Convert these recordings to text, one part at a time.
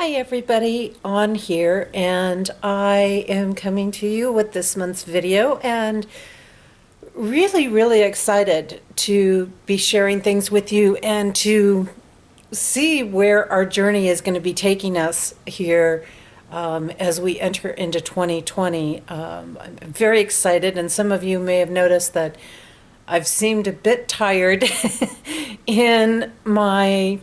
Hi everybody on here, and I am coming to you with this month's video and really excited to be sharing things with you and to see where our journey is going to be taking us here as we enter into 2020. I'm very excited, and some of you may have noticed that I've seemed a bit tired in my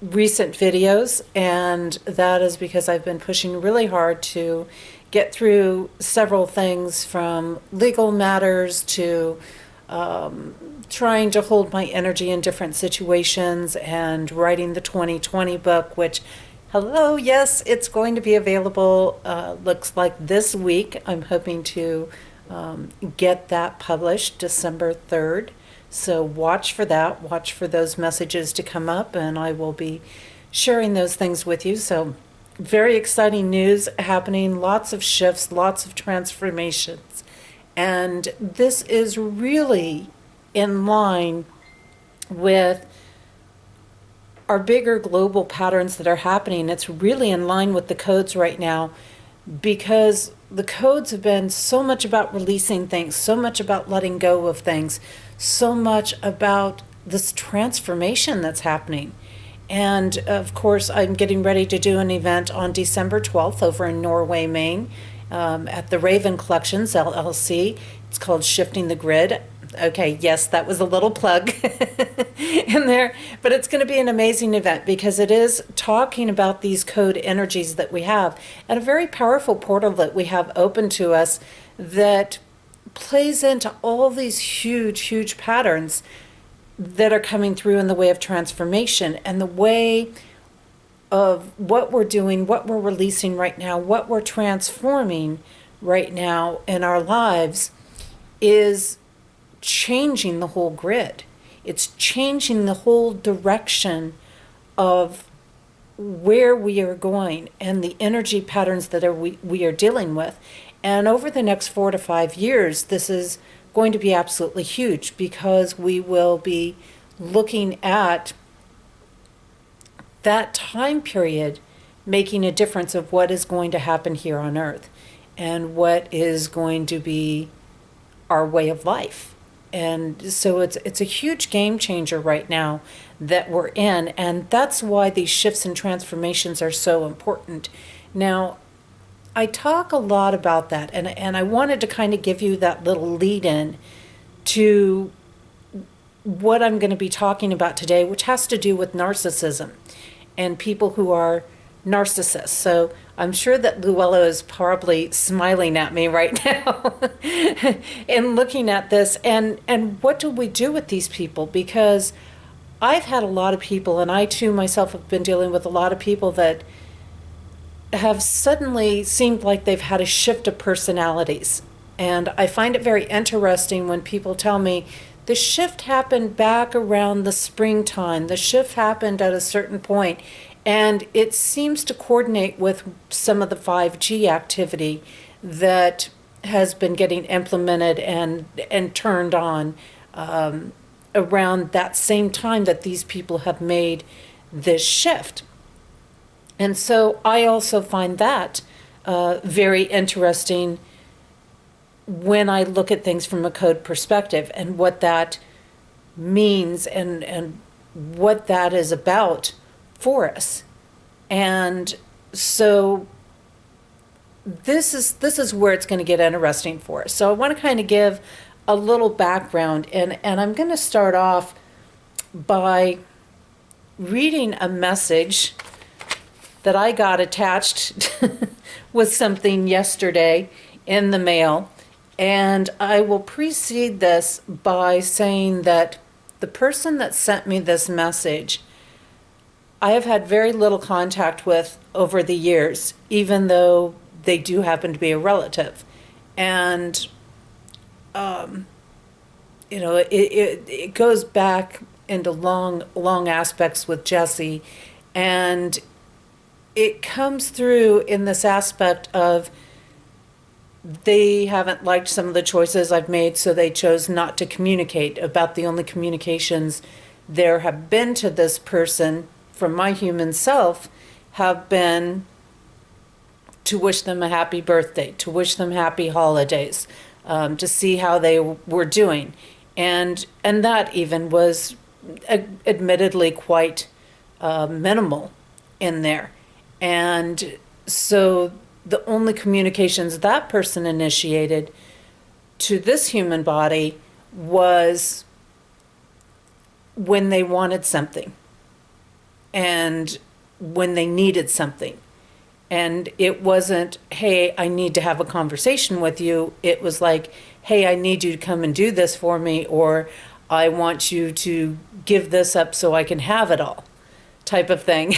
recent videos, and that is because I've been pushing really hard to get through several things, from legal matters to trying to hold my energy in different situations, and writing the 2020 book, which, hello, yes, it's going to be available, looks like this week. I'm hoping to get that published December 3rd. So watch for that, watch for those messages to come up, and I will be sharing those things with you. So very exciting news happening, lots of shifts, lots of transformations. And this is really in line with our bigger global patterns that are happening. It's really in line with the codes right now, because the codes have been so much about releasing things, so much about letting go of things, so much about this transformation that's happening. And of course, I'm getting ready to do an event on December 12th over in Norway, Maine, at the Raven Collections, LLC. It's called Shifting the Grid. Okay, yes, that was a little plug in there, but it's going to be an amazing event because it is talking about these code energies that we have, and a very powerful portal that we have open to us that plays into all these huge patterns that are coming through in the way of transformation, and the way of what we're doing, what we're releasing right now, what we're transforming right now in our lives is changing the whole grid. It's changing the whole direction of where we are going and the energy patterns that we are dealing with. And over the next 4 to 5 years, this is going to be absolutely huge, because we will be looking at that time period making a difference of what is going to happen here on Earth and what is going to be our way of life. And so it's a huge game changer right now that we're in, and that's why these shifts and transformations are so important. Now, I talk a lot about that, and I wanted to kind of give you that little lead in to what I'm going to be talking about today, which has to do with narcissism and people who are narcissists. So I'm sure that Luella is probably smiling at me right now in looking at this. And what do we do with these people? Because I've had a lot of people, and I too myself have been dealing with a lot of people that have suddenly seemed like they've had a shift of personalities. And I find it very interesting when people tell me the shift happened back around the springtime, the shift happened at a certain point, and it seems to coordinate with some of the 5G activity that has been getting implemented and turned on around that same time that these people have made this shift. And so I also find that very interesting when I look at things from a code perspective, and what that means and what that is about for us. And so this is where it's going to get interesting for us. So I want to kind of give a little background, and I'm going to start off by reading a message that I got attached with something yesterday in the mail. And I will precede this by saying that the person that sent me this message, I have had very little contact with over the years, even though they do happen to be a relative. And, it goes back into long aspects with Jesse. And it comes through in this aspect of they haven't liked some of the choices I've made, so they chose not to communicate. About the only communications there have been to this person from my human self have been to wish them a happy birthday, to wish them happy holidays, to see how they were doing. And that even was admittedly quite minimal in there. And so the only communications that person initiated to this human body was when they wanted something and when they needed something. And it wasn't, hey, I need to have a conversation with you. It was like, hey, I need you to come and do this for me, or I want you to give this up so I can have it all, type of thing.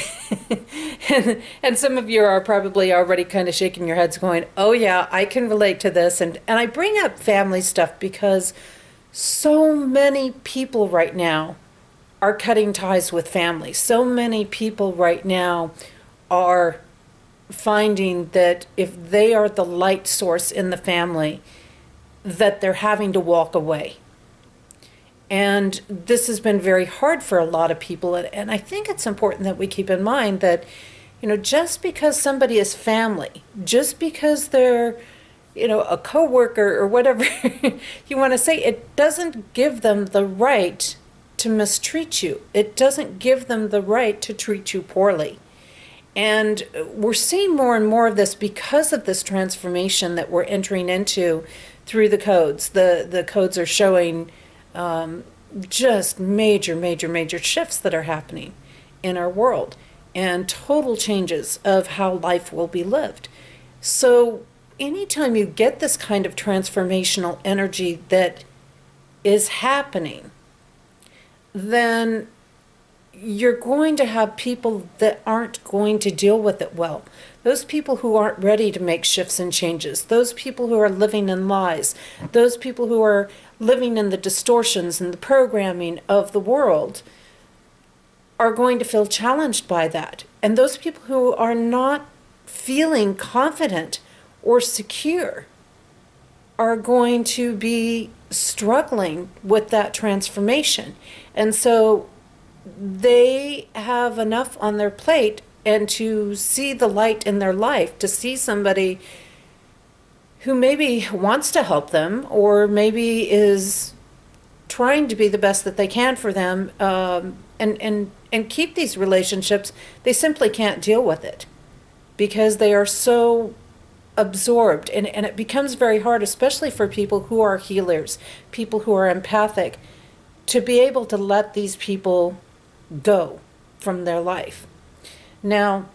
and some of you are probably already kind of shaking your heads going, oh yeah, I can relate to this. And I bring up family stuff because so many people right now are cutting ties with family. So many people right now are finding that if they are the light source in the family, that they're having to walk away. And this has been very hard for a lot of people. And I think it's important that we keep in mind that, you know, just because somebody is family, just because they're, you know, a coworker or whatever you want to say, it doesn't give them the right to mistreat you. It doesn't give them the right to treat you poorly. And we're seeing more and more of this because of this transformation that we're entering into through the codes. The codes are showing just major shifts that are happening in our world and total changes of how life will be lived. So anytime you get this kind of transformational energy that is happening, then you're going to have people that aren't going to deal with it well. Those people who aren't ready to make shifts and changes, those people who are living in lies, those people who are living in the distortions and the programming of the world are going to feel challenged by that. And those people who are not feeling confident or secure are going to be struggling with that transformation. And so they have enough on their plate, and to see the light in their life, to see somebody who maybe wants to help them or maybe is trying to be the best that they can for them, and keep these relationships, they simply can't deal with it because they are so absorbed. And it becomes very hard, especially for people who are healers, people who are empathic, to be able to let these people go from their life. Now,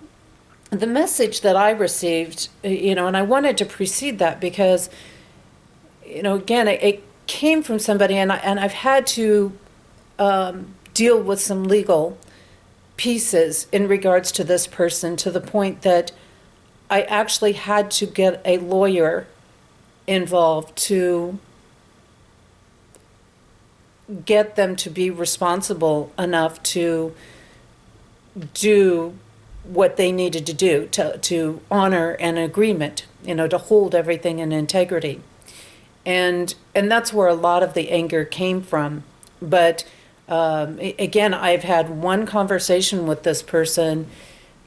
the message that I received, you know, and I wanted to precede that because, you know, again, it came from somebody, and I've had to deal with some legal pieces in regards to this person, to the point that I actually had to get a lawyer involved to get them to be responsible enough to do what they needed to do to honor an agreement, you know, to hold everything in integrity. And that's where a lot of the anger came from. But again, I've had one conversation with this person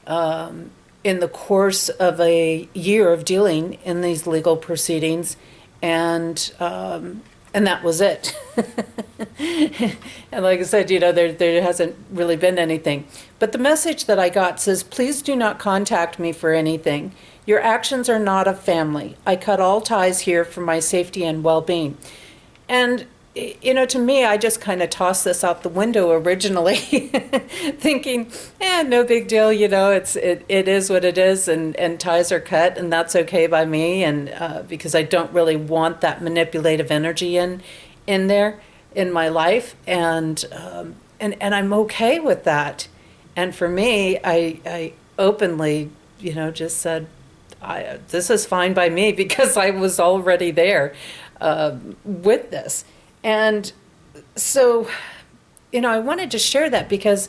in the course of a year of dealing in these legal proceedings, and that was it. And like I said, you know, there hasn't really been anything. But the message that I got says, please do not contact me for anything. Your actions are not of family. I cut all ties here for my safety and well-being. And, you know, to me, I just kind of tossed this out the window originally, thinking, no big deal, you know, it is what it is, and ties are cut, and that's okay by me, and because I don't really want that manipulative energy in there in my life, and I'm okay with that. And for me, I openly, you know, just said, this is fine by me, because I was already there with this. And so, you know, I wanted to share that because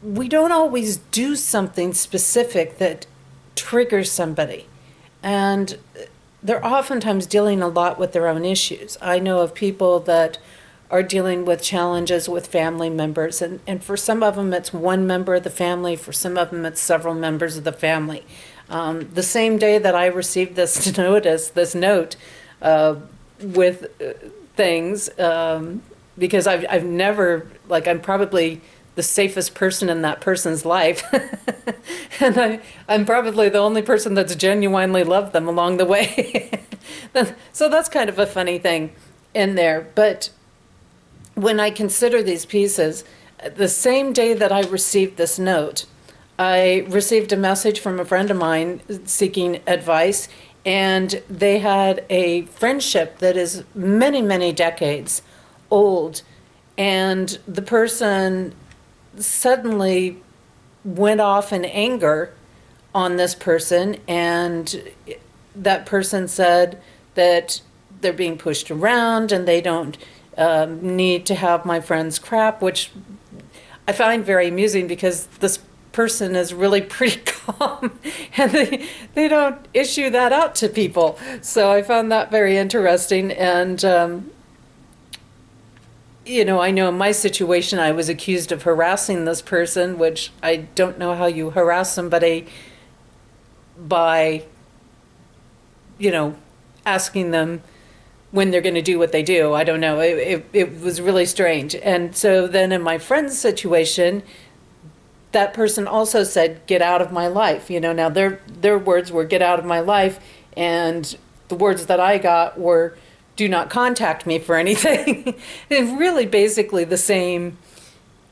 we don't always do something specific that triggers somebody. And they're oftentimes dealing a lot with their own issues. I know of people that are dealing with challenges with family members. And for some of them, it's one member of the family. For some of them, it's several members of the family. The same day that I received this note with things, because I've never, like, I'm probably the safest person in that person's life. And I'm probably the only person that's genuinely loved them along the way. So that's kind of a funny thing in there. But when I consider these pieces, the same day that I received this note, I received a message from a friend of mine seeking advice, and they had a friendship that is many, many decades old. And the person suddenly went off in anger on this person, and that person said that they're being pushed around and they don't need to have my friend's crap, which I find very amusing because this person is really pretty calm and they don't issue that out to people. So I found that very interesting. And you know, I know in my situation, I was accused of harassing this person, which I don't know how you harass somebody by, you know, asking them when they're going to do what they do. I don't know. It was really strange. And so then in my friend's situation, that person also said, get out of my life. You know, now their words were, get out of my life. And the words that I got were, do not contact me for anything. And really basically the same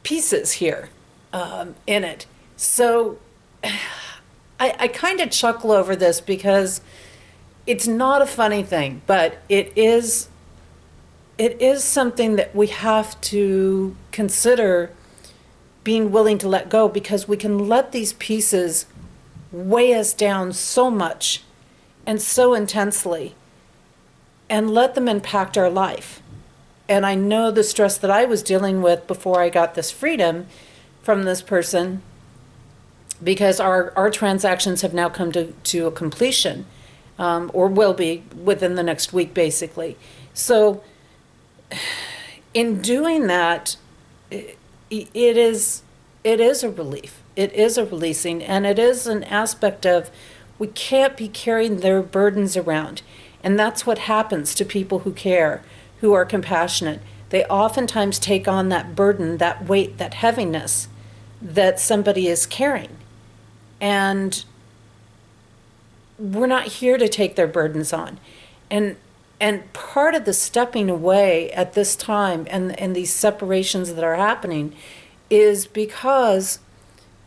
pieces here in it. So I kind of chuckle over this because it's not a funny thing, but it is something that we have to consider being willing to let go, because we can let these pieces weigh us down so much and so intensely and let them impact our life. And I know the stress that I was dealing with before I got this freedom from this person, because our transactions have now come to a completion, or will be within the next week, basically. So in doing that, it is a relief. It is a releasing, and it is an aspect of, we can't be carrying their burdens around. And that's what happens to people who care, who are compassionate. They oftentimes take on that burden, that weight, that heaviness that somebody is carrying. And we're not here to take their burdens on. And part of the stepping away at this time and these separations that are happening is because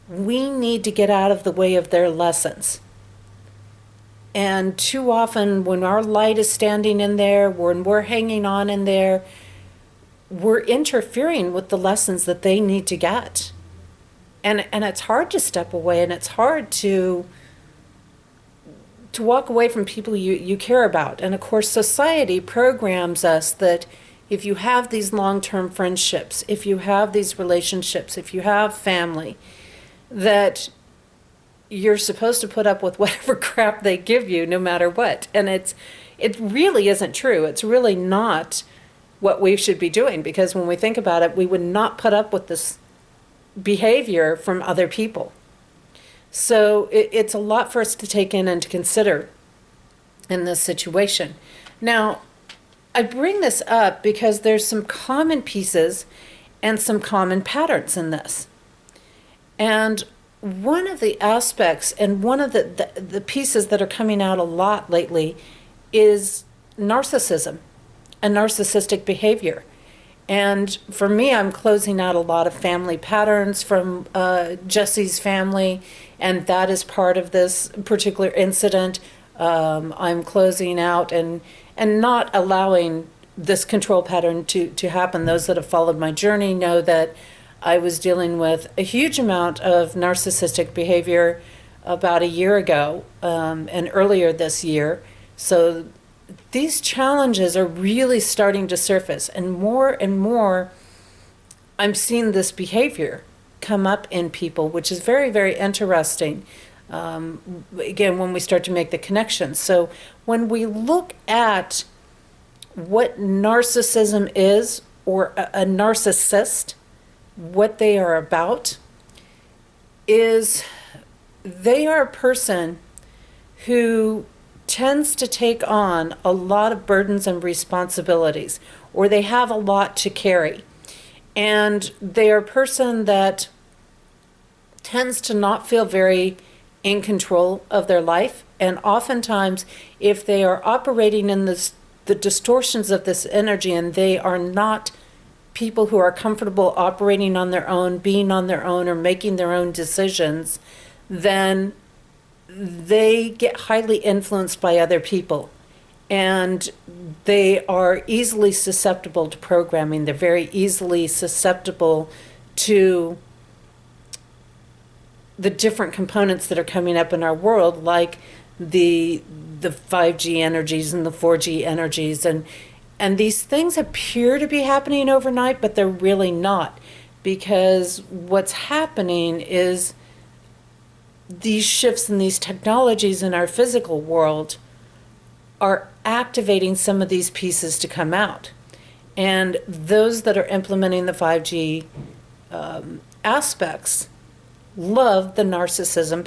we need to get out of the way of their lessons. And too often when our light is standing in there, when we're hanging on in there, we're interfering with the lessons that they need to get. And it's hard to step away, and it's hard to walk away from people you care about. And of course, society programs us that if you have these long-term friendships, if you have these relationships, if you have family, that you're supposed to put up with whatever crap they give you, no matter what. And it really isn't true. It's really not what we should be doing, because when we think about it, we would not put up with this behavior from other people. So it's a lot for us to take in and to consider in this situation. Now, I bring this up because there's some common pieces and some common patterns in this. And one of the aspects and one of the pieces that are coming out a lot lately is narcissism and narcissistic behavior. And for me, I'm closing out a lot of family patterns from Jesse's family, and that is part of this particular incident. I'm closing out and not allowing this control pattern to happen. Those that have followed my journey know that I was dealing with a huge amount of narcissistic behavior about a year ago and earlier this year. So these challenges are really starting to surface, and more I'm seeing this behavior come up in people, which is very, very interesting. Again, when we start to make the connections. So when we look at what narcissism is, or a narcissist, what they are about is they are a person who tends to take on a lot of burdens and responsibilities, or they have a lot to carry. And they are a person that tends to not feel very in control of their life. And oftentimes, if they are operating in the distortions of this energy and they are not people who are comfortable operating on their own, being on their own, or making their own decisions, then they get highly influenced by other people. And they are easily susceptible to programming. They're very easily susceptible to the different components that are coming up in our world, like the 5G energies and the 4G energies. And these things appear to be happening overnight, but they're really not. Because what's happening is these shifts in these technologies in our physical world are activating some of these pieces to come out. And those that are implementing the 5G aspects love the narcissism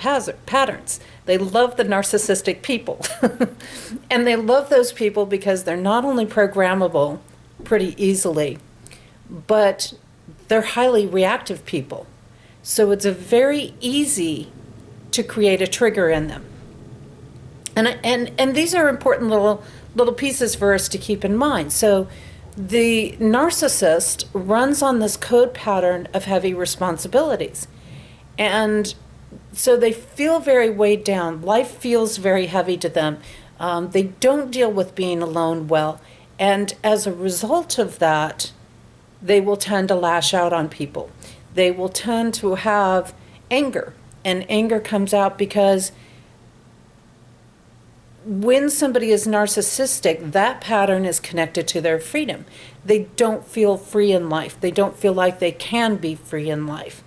patterns. They love the narcissistic people. And they love those people because they're not only programmable pretty easily, but they're highly reactive people. So it's a very easy to create a trigger in them. And these are important little pieces for us to keep in mind. So the narcissist runs on this code pattern of heavy responsibilities. And so they feel very weighed down. Life feels very heavy to them. They don't deal with being alone well. And as a result of that, they will tend to lash out on people. They will tend to have anger. And anger comes out because when somebody is narcissistic, that pattern is connected to their freedom. They don't feel free in life. They don't feel like they can be free in life.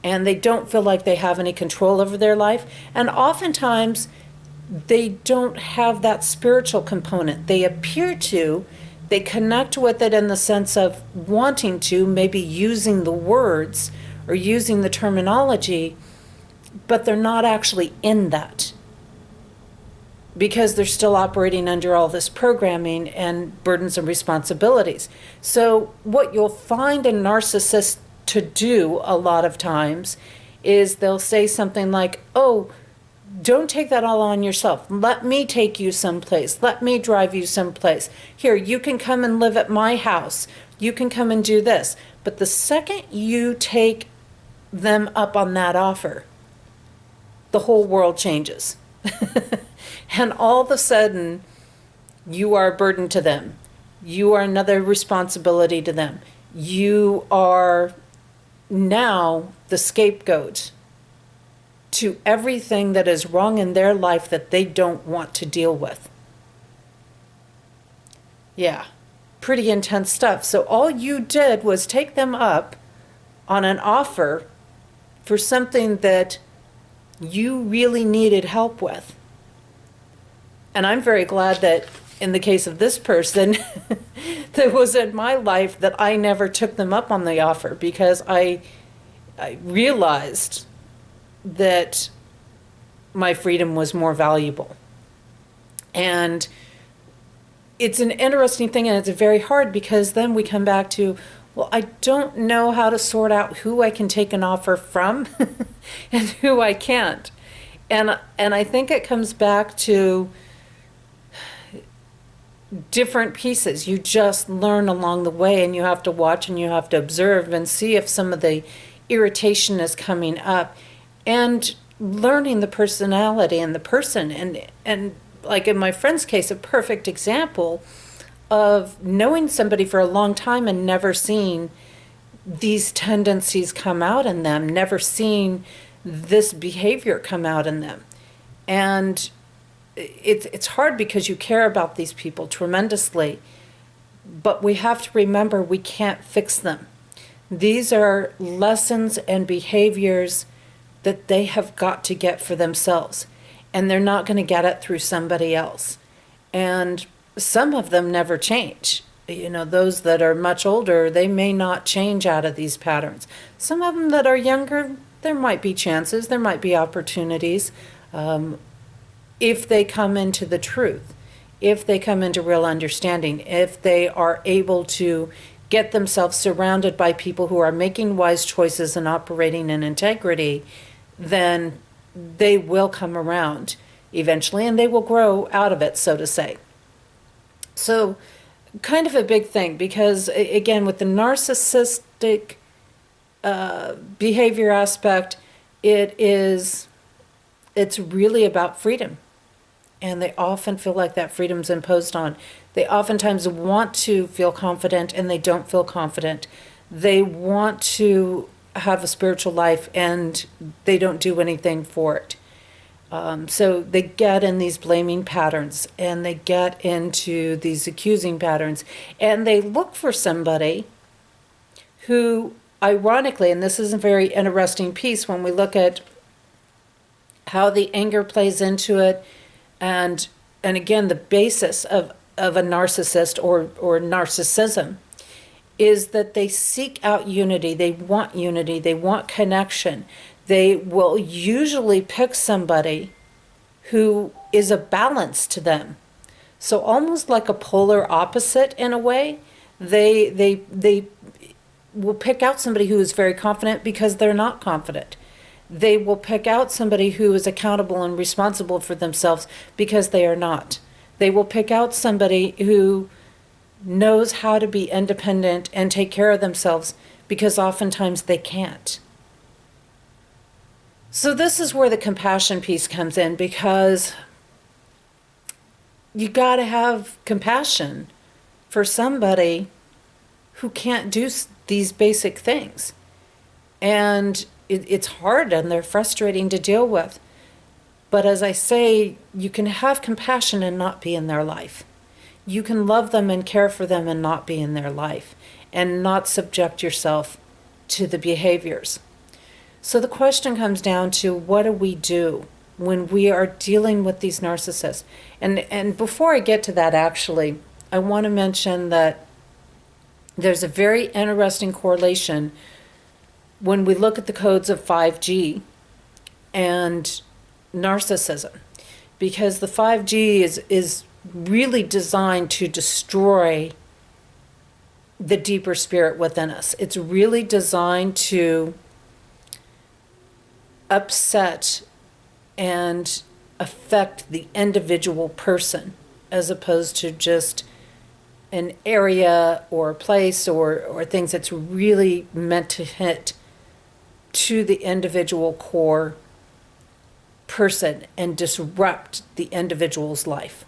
And they don't feel like they have any control over their life. And oftentimes, they don't have that spiritual component. They appear to, they connect with it in the sense of wanting to, maybe using the words or using the terminology, but they're not actually in that, because they're still operating under all this programming and burdens and responsibilities. So what you'll find a narcissist to do a lot of times is they'll say something like, oh, don't take that all on yourself. Let me take you someplace. Let me drive you someplace. Here, you can come and live at my house. You can come and do this. But the second you take them up on that offer, the whole world changes. And all of a sudden, you are a burden to them. You are another responsibility to them. You are now the scapegoat to everything that is wrong in their life that they don't want to deal with. Yeah, pretty intense stuff. So all you did was take them up on an offer for something that you really needed help with. And I'm very glad that in the case of this person that was in my life, that I never took them up on the offer, because I realized that my freedom was more valuable. And it's an interesting thing, and it's very hard, because then we come back to, well, I don't know how to sort out who I can take an offer from and who I can't. And I think it comes back to different pieces. You just learn along the way, and you have to watch and you have to observe and see if some of the irritation is coming up, and learning the personality and the person. And like in my friend's case, a perfect example of knowing somebody for a long time and never seeing these tendencies come out in them, never seeing this behavior come out in them. And it's hard, because you care about these people tremendously, but we have to remember we can't fix them. These are lessons and behaviors that they have got to get for themselves, and they're not going to get it through somebody else. And some of them never change. those that are much older, they may not change out of these patterns. Some of them that are younger, there might be chances, there might be opportunities, if they come into the truth, if they come into real understanding, if they are able to get themselves surrounded by people who are making wise choices and operating in integrity, then they will come around eventually and they will grow out of it, so to say. So, kind of a big thing, because again, with the narcissistic behavior aspect, it's really about freedom. And they often feel like that freedom's imposed on. They oftentimes want to feel confident and they don't feel confident. They want to have a spiritual life and they don't do anything for it. So they get in these blaming patterns and they get into these accusing patterns, and they look for somebody who, ironically, and this is a very interesting piece when we look at how the anger plays into it, and again, the basis of a narcissist or narcissism is that they seek out unity, they want connection. They will usually pick somebody who is a balance to them. So almost like a polar opposite in a way. They will pick out somebody who is very confident because they're not confident. They will pick out somebody who is accountable and responsible for themselves because they are not. They will pick out somebody who knows how to be independent and take care of themselves because oftentimes they can't. So this is where the compassion piece comes in, because you got to have compassion for somebody who can't do these basic things. And it's hard and they're frustrating to deal with. But as I say, you can have compassion and not be in their life. You can love them and care for them and not be in their life, and not subject yourself to the behaviors. So the question comes down to, what do we do when we are dealing with these narcissists? And before I get to that, actually, I want to mention that there's a very interesting correlation when we look at the codes of 5G and narcissism, because the 5G is really designed to destroy the deeper spirit within us. It's really designed to upset and affect the individual person, as opposed to just an area or a place or things. That's really meant to hit to the individual core person and disrupt the individual's life.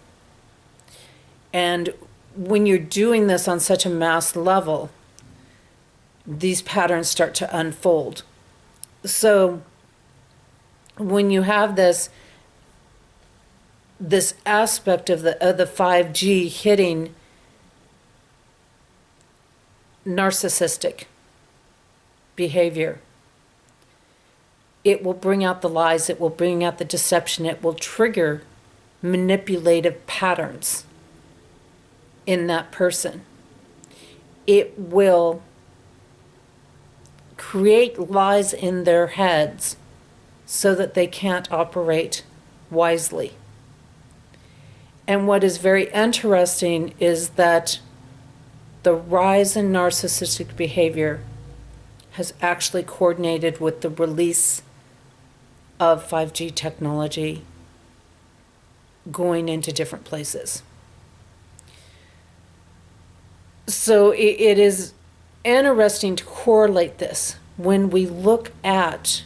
And when you're doing this on such a mass level, these patterns start to unfold. So when you have this aspect of the 5G hitting narcissistic behavior, it will bring out the lies, it will bring out the deception, it will trigger manipulative patterns in that person. It will create lies in their heads so that they can't operate wisely. And what is very interesting is that the rise in narcissistic behavior has actually coordinated with the release of 5G technology going into different places. So it is interesting to correlate this when we look at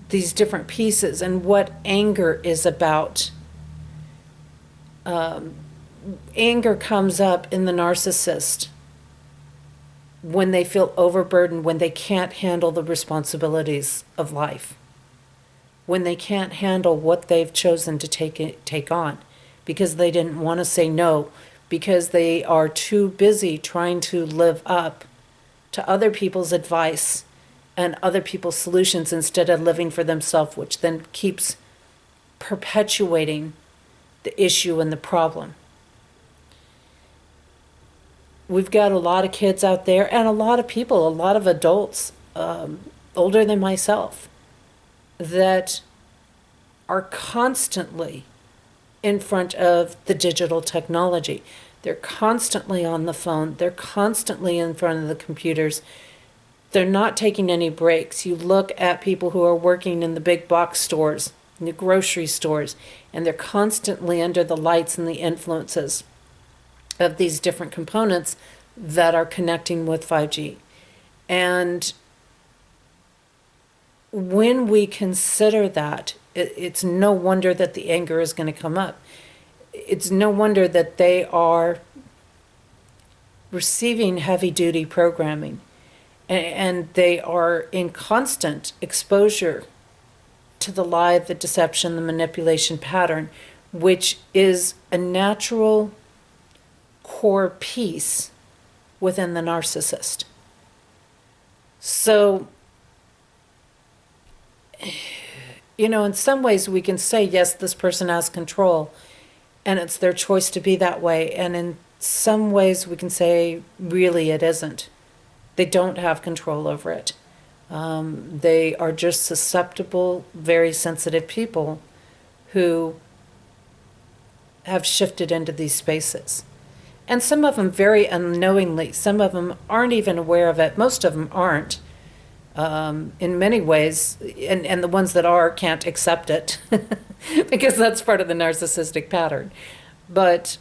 these different pieces and what anger is about. Anger comes up in the narcissist when they feel overburdened, when they can't handle the responsibilities of life, when they can't handle what they've chosen to take on because they didn't want to say no, because they are too busy trying to live up to other people's advice and other people's solutions instead of living for themselves, which then keeps perpetuating the issue and the problem. we've got a lot of kids out there and a lot of people, a lot of adults, older than myself, that are constantly in front of the digital technology. They're constantly on the phone. They're constantly in front of the computers. They're not taking any breaks. You look at people who are working in the big box stores, in the grocery stores, and they're constantly under the lights and the influences of these different components that are connecting with 5G. And when we consider that, it's no wonder that the anger is going to come up. It's no wonder that they are receiving heavy-duty programming, and they are in constant exposure to the lie, the deception, the manipulation pattern, which is a natural core piece within the narcissist. So, you know, in some ways we can say, yes, this person has control, and it's their choice to be that way. And in some ways we can say, really, it isn't. They don't have control over it. They are just susceptible, very sensitive people who have shifted into these spaces. And some of them very unknowingly. Some of them aren't even aware of it. Most of them aren't. In many ways, and the ones that are can't accept it because that's part of the narcissistic pattern. But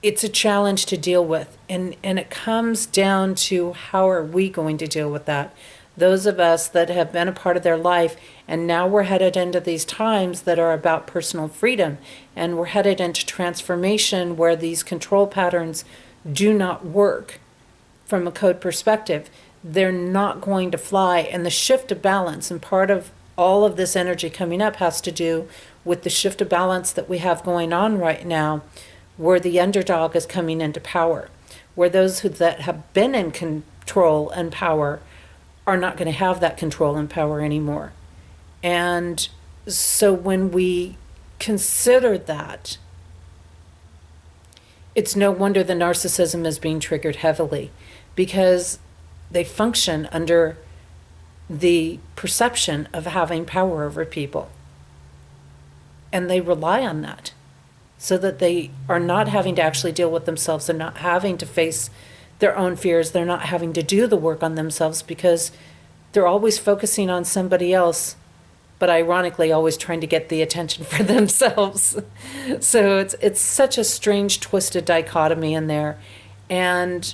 it's a challenge to deal with, and it comes down to how are we going to deal with that? Those of us that have been a part of their life, and now we're headed into these times that are about personal freedom, and we're headed into transformation where these control patterns do not work from a code perspective. They're not going to fly, and the shift of balance, and part of all of this energy coming up has to do with the shift of balance that we have going on right now, where the underdog is coming into power, where those that have been in control and power are not going to have that control and power anymore. And so when we consider that, it's no wonder the narcissism is being triggered heavily, because they function under the perception of having power over people. And they rely on that so that they are not having to actually deal with themselves. They're not having to face their own fears. They're not having to do the work on themselves because they're always focusing on somebody else, but ironically always trying to get the attention for themselves. So it's such a strange, twisted dichotomy in there. And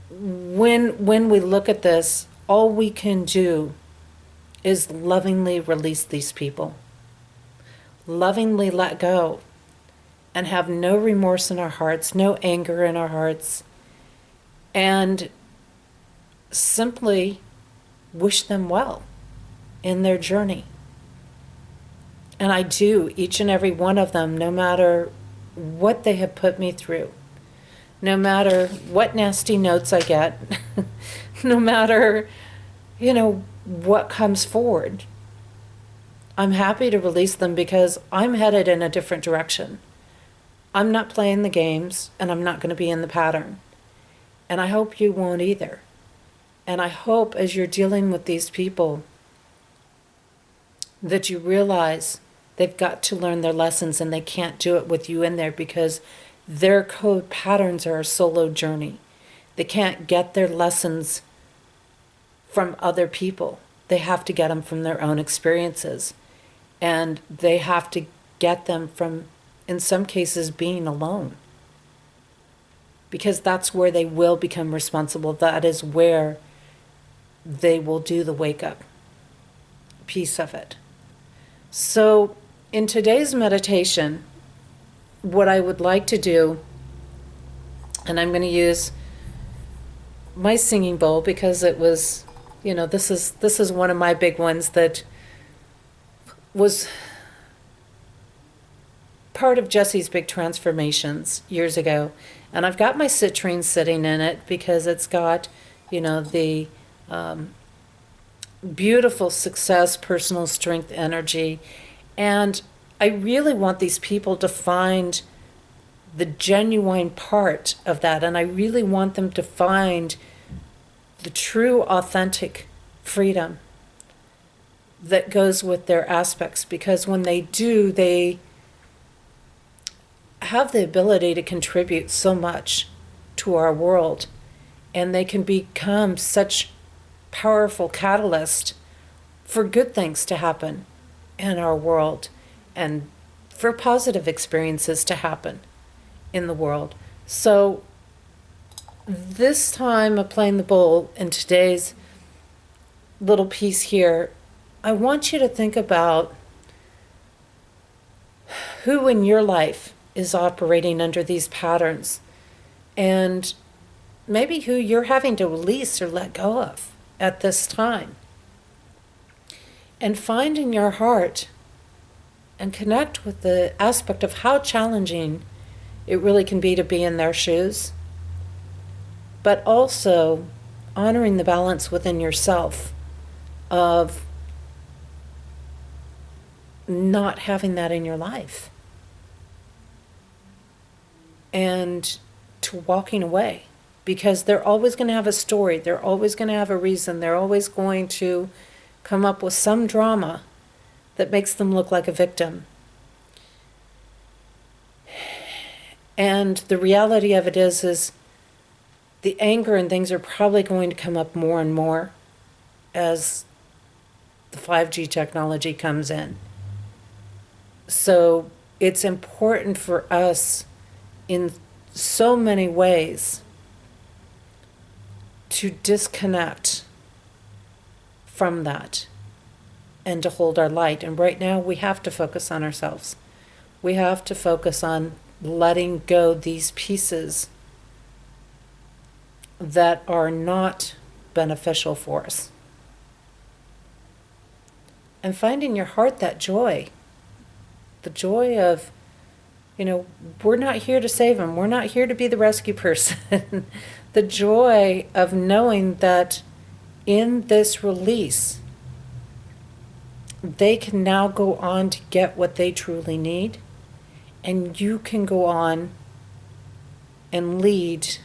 when we look at this, all we can do is lovingly release these people, lovingly let go, and have no remorse in our hearts, no anger in our hearts, and simply wish them well in their journey. And I do, each and every one of them, no matter what they have put me through, no matter what nasty notes I get, no matter, you know, what comes forward. I'm happy to release them because I'm headed in a different direction. I'm not playing the games, and I'm not going to be in the pattern. And I hope you won't either. And I hope as you're dealing with these people that you realize they've got to learn their lessons, and they can't do it with you in there because their code patterns are a solo journey. They can't get their lessons from other people. They have to get them from their own experiences. And they have to get them from, in some cases, being alone. Because that's where they will become responsible. That is where they will do the wake-up piece of it. So in today's meditation, what I would like to do, and I'm going to use my singing bowl because it was, you know, this is one of my big ones that was part of Jesse's big transformations years ago. And I've got my citrine sitting in it because it's got, you know, the beautiful success, personal strength, energy. And I really want these people to find the genuine part of that. And I really want them to find the true, authentic freedom that goes with their aspects, because when they do, they have the ability to contribute so much to our world, and they can become such powerful catalysts for good things to happen in our world and for positive experiences to happen in the world. So this time of playing the bowl in today's little piece here, I want you to think about who in your life is operating under these patterns, and maybe who you're having to release or let go of at this time. And find in your heart and connect with the aspect of how challenging it really can be to be in their shoes, but also honoring the balance within yourself of not having that in your life, and to walking away, because they're always going to have a story, they're always going to have a reason, they're always going to come up with some drama that makes them look like a victim. And the reality of it is the anger and things are probably going to come up more and more as the 5G technology comes in. So it's important for us in so many ways to disconnect from that and to hold our light. And right now we have to focus on ourselves. We have to focus on letting go these pieces that are not beneficial for us. And find in your heart that joy. The joy of, we're not here to save them. We're not here to be the rescue person. The joy of knowing that in this release, they can now go on to get what they truly need. And you can go on and lead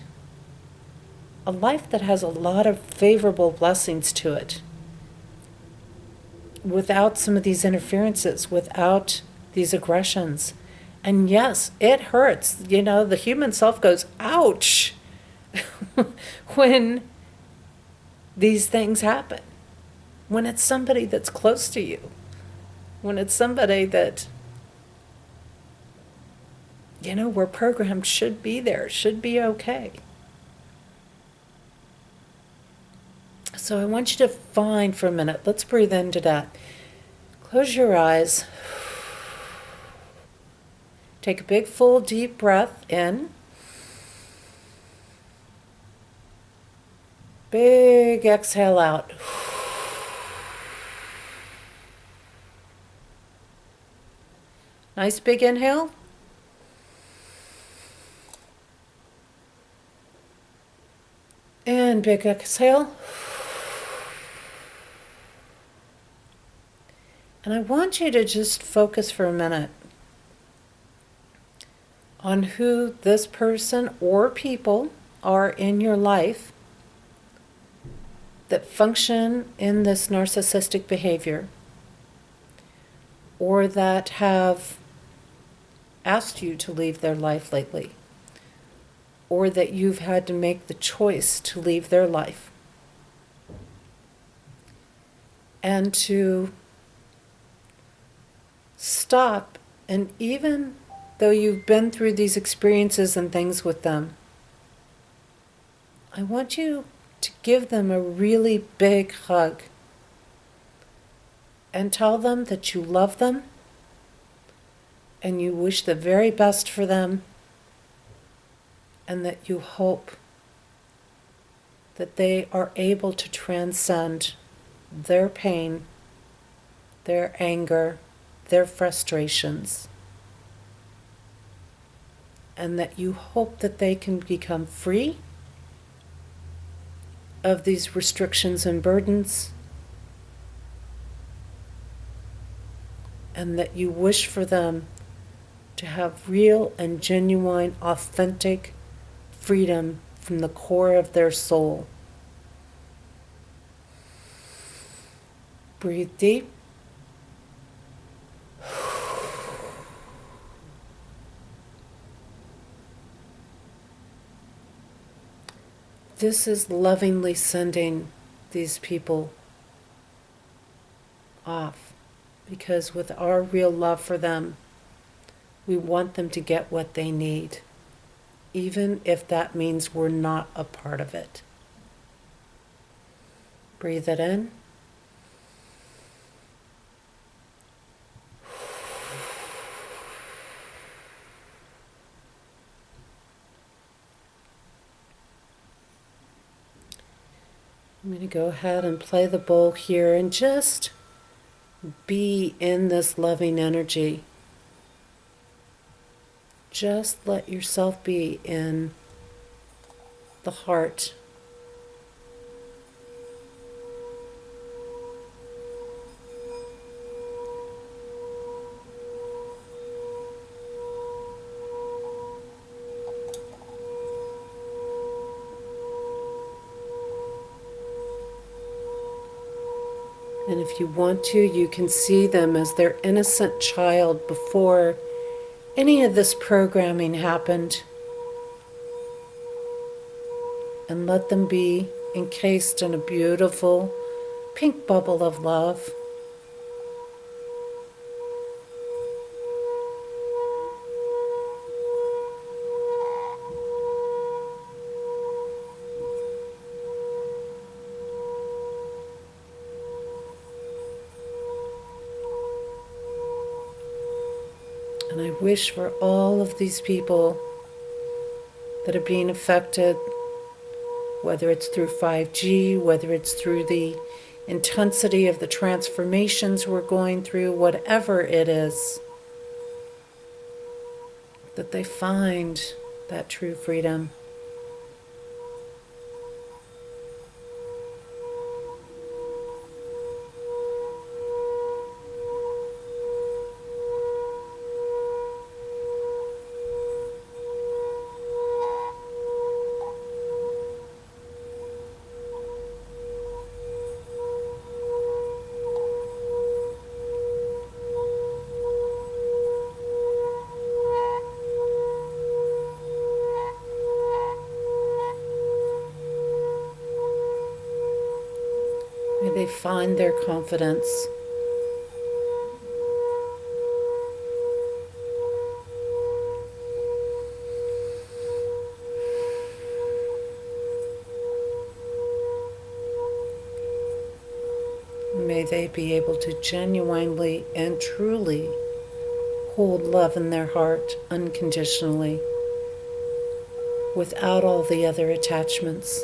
a life that has a lot of favorable blessings to it, without some of these interferences, without these aggressions. And yes, it hurts. The human self goes, ouch, when these things happen. When it's somebody that's close to you. When it's somebody that, we're programmed should be there, should be okay. So I want you to find for a minute, let's breathe into that. Close your eyes. Take a big, full, deep breath in. Big exhale out. Nice big inhale. And big exhale. And I want you to just focus for a minute on who this person or people are in your life that function in this narcissistic behavior, or that have asked you to leave their life lately, or that you've had to make the choice to leave their life. And to stop, and even though you've been through these experiences and things with them, I want you to give them a really big hug and tell them that you love them and you wish the very best for them, and that you hope that they are able to transcend their pain, their anger, their frustrations, and that you hope that they can become free of these restrictions and burdens, and that you wish for them to have real and genuine, authentic freedom from the core of their soul. Breathe deep. This is lovingly sending these people off, because with our real love for them, we want them to get what they need, even if that means we're not a part of it. Breathe it in. I'm going to go ahead and play the bowl here and just be in this loving energy. Just let yourself be in the heart. And if you want to, you can see them as their innocent child before any of this programming happened. And let them be encased in a beautiful pink bubble of love. And I wish for all of these people that are being affected, whether it's through 5G, whether it's through the intensity of the transformations we're going through, whatever it is, that they find that true freedom. May they find their confidence. May they be able to genuinely and truly hold love in their heart unconditionally, without all the other attachments.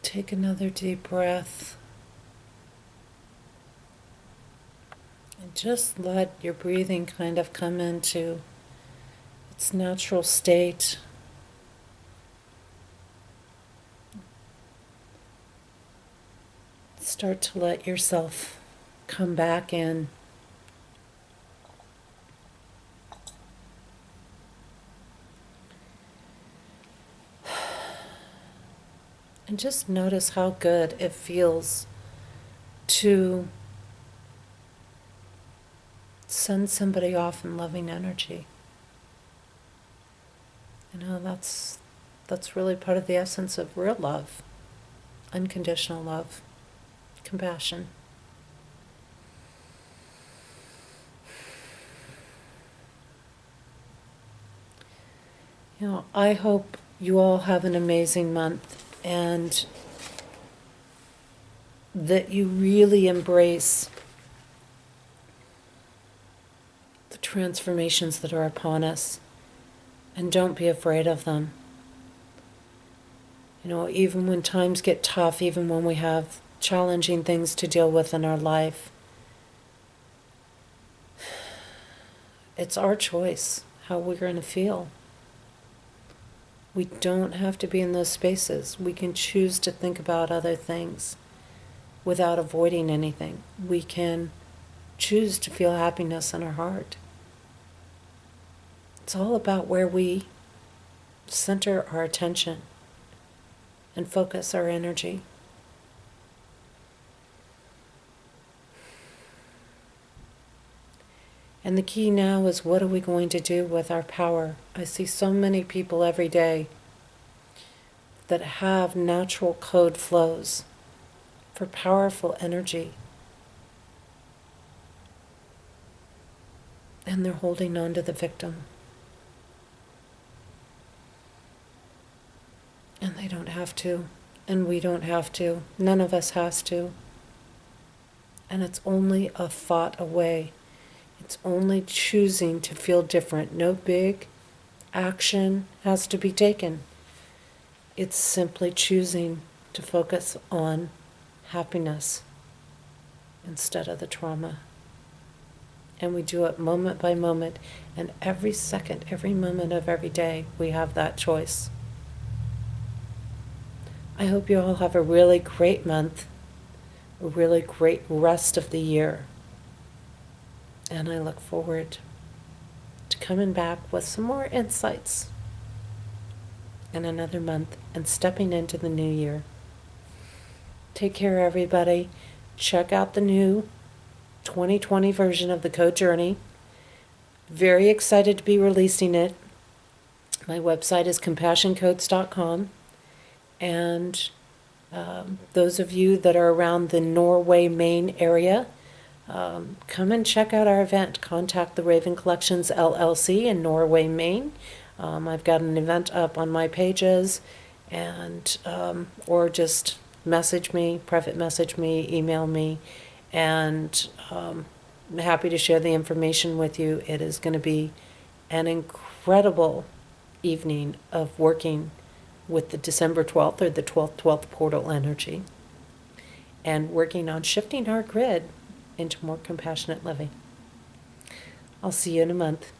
Take another deep breath and just let your breathing kind of come into its natural state. Start to let yourself come back in. And just notice how good it feels to send somebody off in loving energy. You know, that's really part of the essence of real love, unconditional love, compassion. You know, I hope you all have an amazing month. And that you really embrace the transformations that are upon us, and don't be afraid of them. You know, even when times get tough, even when we have challenging things to deal with in our life, it's our choice how we're going to feel. We don't have to be in those spaces. We can choose to think about other things without avoiding anything. We can choose to feel happiness in our heart. It's all about where we center our attention and focus our energy. And the key now is, what are we going to do with our power? I see so many people every day that have natural code flows for powerful energy. And they're holding on to the victim. And they don't have to. And we don't have to. None of us has to. And it's only a thought away. It's only choosing to feel different. No big action has to be taken. It's simply choosing to focus on happiness instead of the trauma. And we do it moment by moment, and every second, every moment of every day, we have that choice. I hope you all have a really great month, a really great rest of the year. And I look forward to coming back with some more insights in another month and stepping into the new year. Take care, everybody. Check out the new 2020 version of the Code Journey. Very excited to be releasing it. My website is compassioncodes.com. And those of you that are around the Norway, Maine area, come and check out our event. Contact the Raven Collections LLC in Norway, Maine. I've got an event up on my pages, and or just message me, private message me, email me, and I'm happy to share the information with you. It is going to be an incredible evening of working with the December 12th or the 12th portal energy, and working on shifting our grid into more compassionate living. I'll see you in a month.